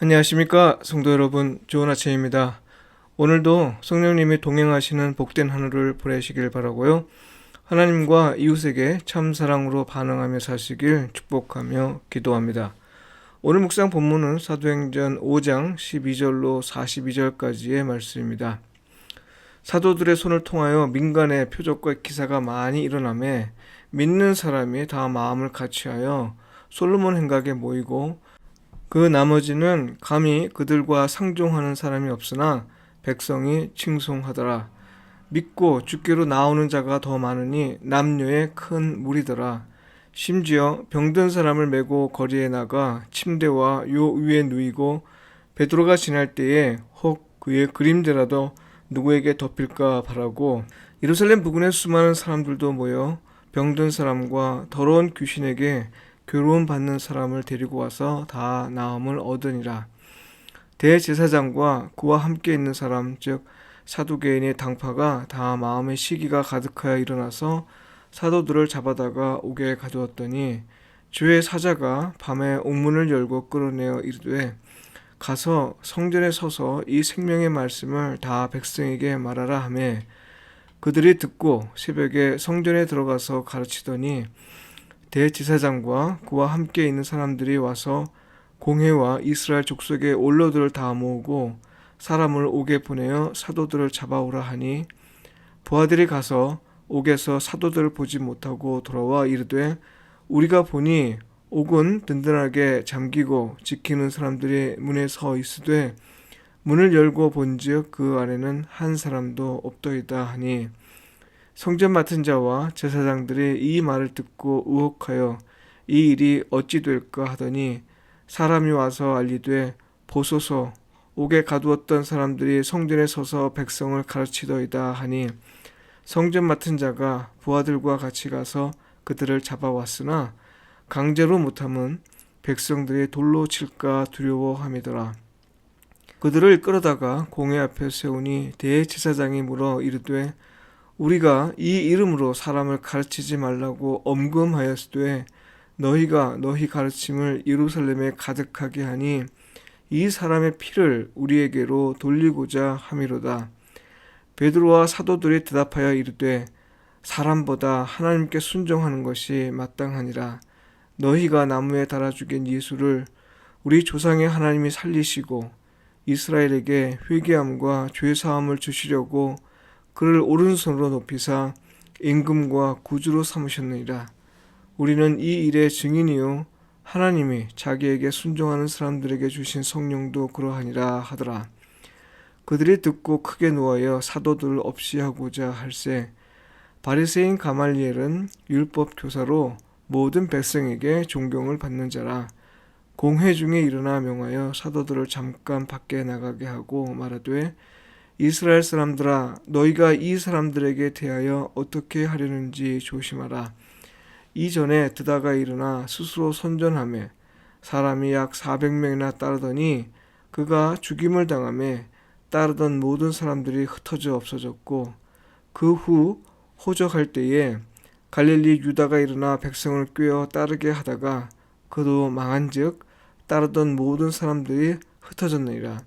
안녕하십니까 성도 여러분, 좋은 아침입니다. 오늘도 성령님이 동행하시는 복된 하루를 보내시길 바라고요. 하나님과 이웃에게 참 사랑으로 반응하며 사시길 축복하며 기도합니다. 오늘 묵상 본문은 사도행전 5장 12절로 42절까지의 말씀입니다. 사도들의 손을 통하여 민간의 표적과 기사가 많이 일어나매 믿는 사람이 다 마음을 같이하여 솔로몬 행각에 모이고 그 나머지는 감히 그들과 상종하는 사람이 없으나 백성이 칭송하더라. 믿고 주께로 나오는 자가 더 많으니 남녀의 큰 무리더라. 심지어 병든 사람을 메고 거리에 나가 침대와 요 위에 누이고 베드로가 지날 때에 혹 그의 그림자라도 누구에게 덮일까 바라고 예루살렘 부근에 수많은 사람들도 모여 병든 사람과 더러운 귀신에게 괴로움 받는 사람을 데리고 와서 다 나음을 얻으니라. 대제사장과 그와 함께 있는 사람 즉 사두개인의 당파가 다 마음의 시기가 가득하여 일어나서 사도들을 잡아다가 옥에 가두었더니 주의 사자가 밤에 옥문을 열고 끌어내어 이르되 가서 성전에 서서 이 생명의 말씀을 다 백성에게 말하라 하매 그들이 듣고 새벽에 성전에 들어가서 가르치더니 대제사장과 그와 함께 있는 사람들이 와서 공회와 이스라엘 족속의 원로들을 다 모으고 사람을 옥에 보내어 사도들을 잡아오라 하니 부하들이 가서 옥에서 사도들을 보지 못하고 돌아와 이르되 우리가 보니 옥은 든든하게 잠기고 지키는 사람들이 문에 서 있으되 문을 열고 본즉 그 안에는 한 사람도 없더이다 하니 성전 맡은 자와 제사장들이 이 말을 듣고 의혹하여 이 일이 어찌 될까 하더니 사람이 와서 알리되 보소서 옥에 가두었던 사람들이 성전에 서서 백성을 가르치더이다 하니 성전 맡은 자가 부하들과 같이 가서 그들을 잡아왔으나 강제로 못함은 백성들이 돌로 칠까 두려워함이더라. 그들을 끌어다가 공회 앞에 세우니 대제사장이 물어 이르되 우리가 이 이름으로 사람을 가르치지 말라고 엄금하였으되 너희가 너희 가르침을 예루살렘에 가득하게 하니 이 사람의 피를 우리에게로 돌리고자 함이로다. 베드로와 사도들이 대답하여 이르되 사람보다 하나님께 순종하는 것이 마땅하니라. 너희가 나무에 달아 죽인 예수를 우리 조상의 하나님이 살리시고 이스라엘에게 회개함과 죄사함을 주시려고 그를 오른손으로 높이사 임금과 구주로 삼으셨느니라. 우리는 이 일의 증인이요 하나님이 자기에게 순종하는 사람들에게 주신 성령도 그러하니라 하더라. 그들이 듣고 크게 노하여 사도들을 없이 하고자 할세 바리새인 가말리엘은 율법 교사로 모든 백성에게 존경을 받는 자라. 공회 중에 일어나 명하여 사도들을 잠깐 밖에 나가게 하고 말하되 이스라엘 사람들아 너희가 이 사람들에게 대하여 어떻게 하려는지 조심하라. 이전에 드다가 일어나 스스로 선전하며 사람이 약 400명이나 따르더니 그가 죽임을 당하며 따르던 모든 사람들이 흩어져 없어졌고 그 후 호적할 때에 갈릴리 유다가 일어나 백성을 꾀어 따르게 하다가 그도 망한즉 따르던 모든 사람들이 흩어졌느니라.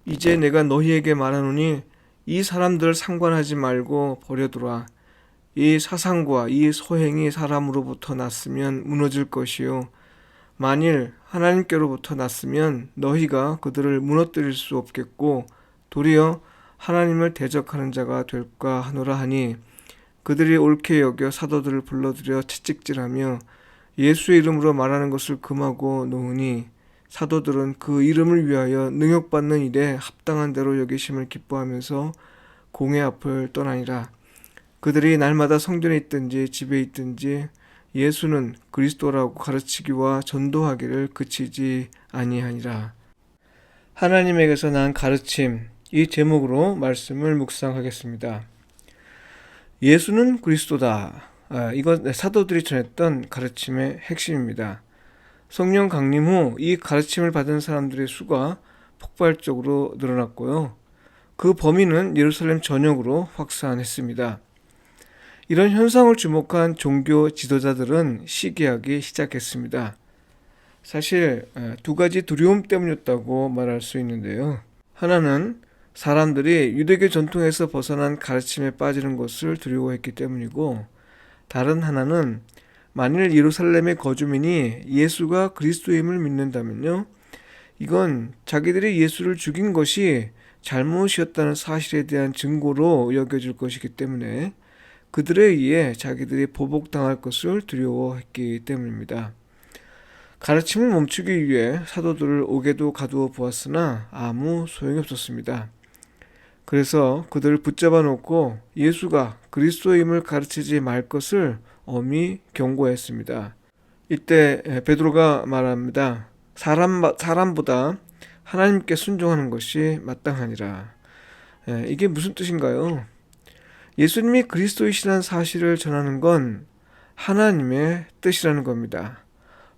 이제 내가 너희에게 말하노니 이 사람들을 상관하지 말고 버려두라. 이 사상과 이 소행이 사람으로부터 났으면 무너질 것이요 만일 하나님께로부터 났으면 너희가 그들을 무너뜨릴 수 없겠고 도리어 하나님을 대적하는 자가 될까 하노라 하니 그들이 옳게 여겨 사도들을 불러들여 채찍질하며 예수의 이름으로 말하는 것을 금하고 놓으니 사도들은 그 이름을 위하여 능욕받는 일에 합당한 대로 여기심을 기뻐하면서 공회 앞을 떠나니라. 그들이 날마다 성전에 있든지 집에 있든지 예수는 그리스도라고 가르치기와 전도하기를 그치지 아니하니라. 하나님에게서 난 가르침, 이 제목으로 말씀을 묵상하겠습니다. 예수는 그리스도다. 이건 사도들이 전했던 가르침의 핵심입니다. 성령 강림 후 이 가르침을 받은 사람들의 수가 폭발적으로 늘어났고요. 그 범위는 예루살렘 전역으로 확산했습니다. 이런 현상을 주목한 종교 지도자들은 시기하기 시작했습니다. 사실 두 가지 두려움 때문이었다고 말할 수 있는데요. 하나는 사람들이 유대교 전통에서 벗어난 가르침에 빠지는 것을 두려워했기 때문이고, 다른 하나는 만일 예루살렘의 거주민이 예수가 그리스도임을 믿는다면요, 이건 자기들이 예수를 죽인 것이 잘못이었다는 사실에 대한 증거로 여겨질 것이기 때문에 그들에 의해 자기들이 보복당할 것을 두려워했기 때문입니다. 가르침을 멈추기 위해 사도들을 옥에도 가두어 보았으나 아무 소용이 없었습니다. 그래서 그들을 붙잡아 놓고 예수가 그리스도임을 가르치지 말 것을 엄히 경고했습니다. 이때 베드로가 말합니다. 사람보다 하나님께 순종하는 것이 마땅하니라. 이게 무슨 뜻인가요? 예수님이 그리스도이시라는 사실을 전하는 건 하나님의 뜻이라는 겁니다.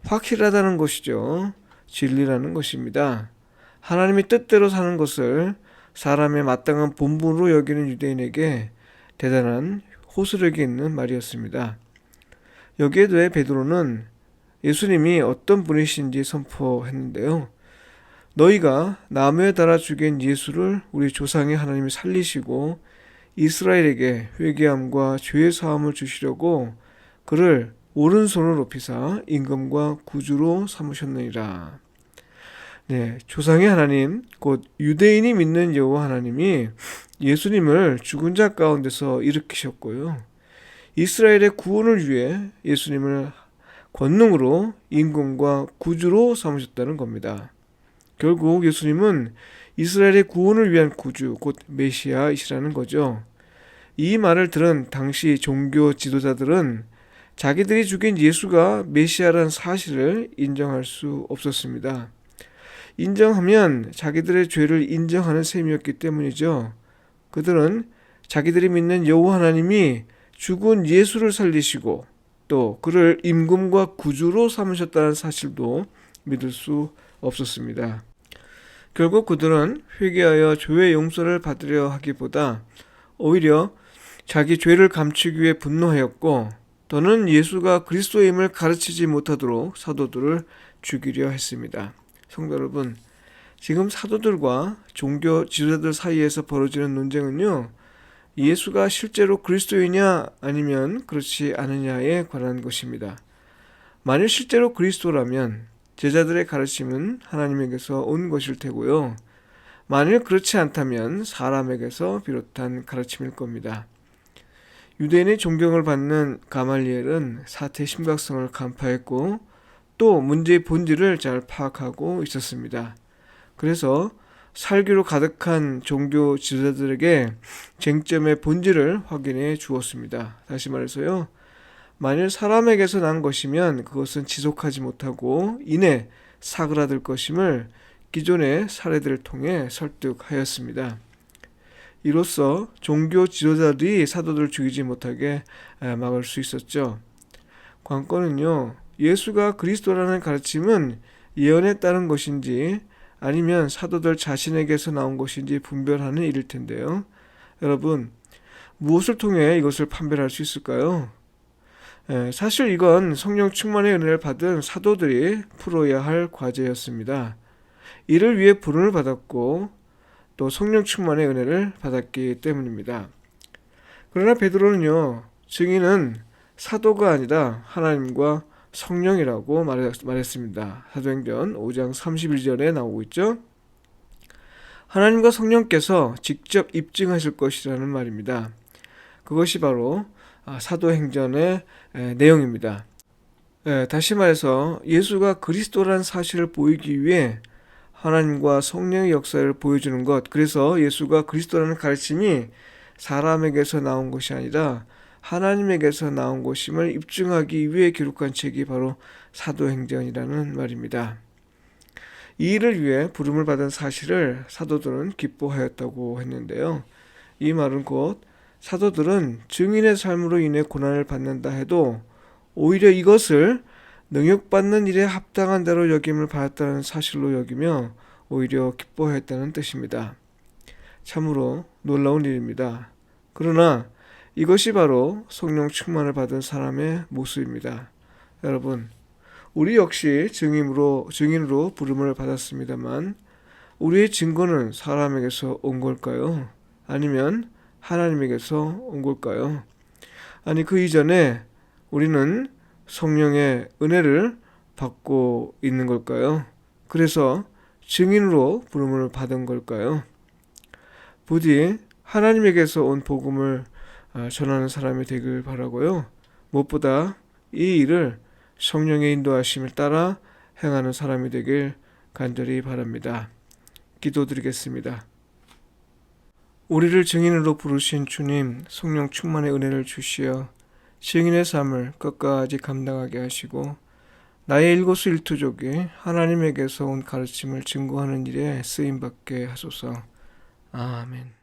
확실하다는 것이죠. 진리라는 것입니다. 하나님의 뜻대로 사는 것을 사람의 마땅한 본분으로 여기는 유대인에게 대단한 호소력이 있는 말이었습니다. 여기에 대해 베드로는 예수님이 어떤 분이신지 선포했는데요. 너희가 나무에 달아 죽인 예수를 우리 조상의 하나님이 살리시고 이스라엘에게 회개함과 죄의 사함을 주시려고 그를 오른손을 높이사 임금과 구주로 삼으셨느니라. 네, 조상의 하나님, 곧 유대인이 믿는 여호와 하나님이 예수님을 죽은 자 가운데서 일으키셨고요. 이스라엘의 구원을 위해 예수님을 권능으로 임금과 구주로 삼으셨다는 겁니다. 결국 예수님은 이스라엘의 구원을 위한 구주, 곧 메시아이시라는 거죠. 이 말을 들은 당시 종교 지도자들은 자기들이 죽인 예수가 메시아라는 사실을 인정할 수 없었습니다. 인정하면 자기들의 죄를 인정하는 셈이었기 때문이죠. 그들은 자기들이 믿는 여호와 하나님이 죽은 예수를 살리시고 또 그를 임금과 구주로 삼으셨다는 사실도 믿을 수 없었습니다. 결국 그들은 회개하여 죄의 용서를 받으려 하기보다 오히려 자기 죄를 감추기 위해 분노하였고, 또는 예수가 그리스도임을 가르치지 못하도록 사도들을 죽이려 했습니다. 성도 여러분, 지금 사도들과 종교 지도자들 사이에서 벌어지는 논쟁은요, 예수가 실제로 그리스도이냐 아니면 그렇지 않느냐에 관한 것입니다. 만일 실제로 그리스도라면 제자들의 가르침은 하나님에게서 온 것일 테고요. 만일 그렇지 않다면 사람에게서 비롯한 가르침일 겁니다. 유대인의 존경을 받는 가말리엘은 사태의 심각성을 간파했고 또 문제의 본질을 잘 파악하고 있었습니다. 그래서 살기로 가득한 종교 지도자들에게 쟁점의 본질을 확인해 주었습니다. 다시 말해서요. 만일 사람에게서 난 것이면 그것은 지속하지 못하고 이내 사그라들 것임을 기존의 사례들을 통해 설득하였습니다. 이로써 종교 지도자들이 사도들을 죽이지 못하게 막을 수 있었죠. 관건은요. 예수가 그리스도라는 가르침은 예언에 따른 것인지 아니면 사도들 자신에게서 나온 것인지 분별하는 일일 텐데요. 여러분, 무엇을 통해 이것을 판별할 수 있을까요? 사실 이건 성령 충만의 은혜를 받은 사도들이 풀어야 할 과제였습니다. 이를 위해 부름을 받았고 또 성령 충만의 은혜를 받았기 때문입니다. 그러나 베드로는요, 증인은 사도가 아니라 하나님과 성령이라고 말했습니다. 사도행전 5장 31절에 나오고 있죠. 하나님과 성령께서 직접 입증하실 것이라는 말입니다. 그것이 바로 사도행전의 내용입니다. 다시 말해서 예수가 그리스도라는 사실을 보이기 위해 하나님과 성령의 역사를 보여주는 것, 그래서 예수가 그리스도라는 가르침이 사람에게서 나온 것이 아니라 하나님에게서 나온 것임을 입증하기 위해 기록한 책이 바로 사도행전이라는 말입니다. 이 일을 위해 부름을 받은 사실을 사도들은 기뻐하였다고 했는데요. 이 말은 곧 사도들은 증인의 삶으로 인해 고난을 받는다 해도 오히려 이것을 능욕받는 일에 합당한 대로 여김을 받았다는 사실로 여기며 오히려 기뻐했다는 뜻입니다. 참으로 놀라운 일입니다. 그러나 이것이 바로 성령 충만을 받은 사람의 모습입니다. 여러분, 우리 역시 증인으로 부름을 받았습니다만 우리의 증거는 사람에게서 온 걸까요? 아니면 하나님에게서 온 걸까요? 아니 그 이전에 우리는 성령의 은혜를 받고 있는 걸까요? 그래서 증인으로 부름을 받은 걸까요? 부디 하나님에게서 온 복음을 전하는 사람이 되길 바라고요. 무엇보다 이 일을 성령의 인도하심을 따라 행하는 사람이 되길 간절히 바랍니다. 기도드리겠습니다. 우리를 증인으로 부르신 주님, 성령 충만의 은혜를 주시어 증인의 삶을 끝까지 감당하게 하시고 나의 일거수일투족이 하나님에게서 온 가르침을 증거하는 일에 쓰임받게 하소서. 아멘.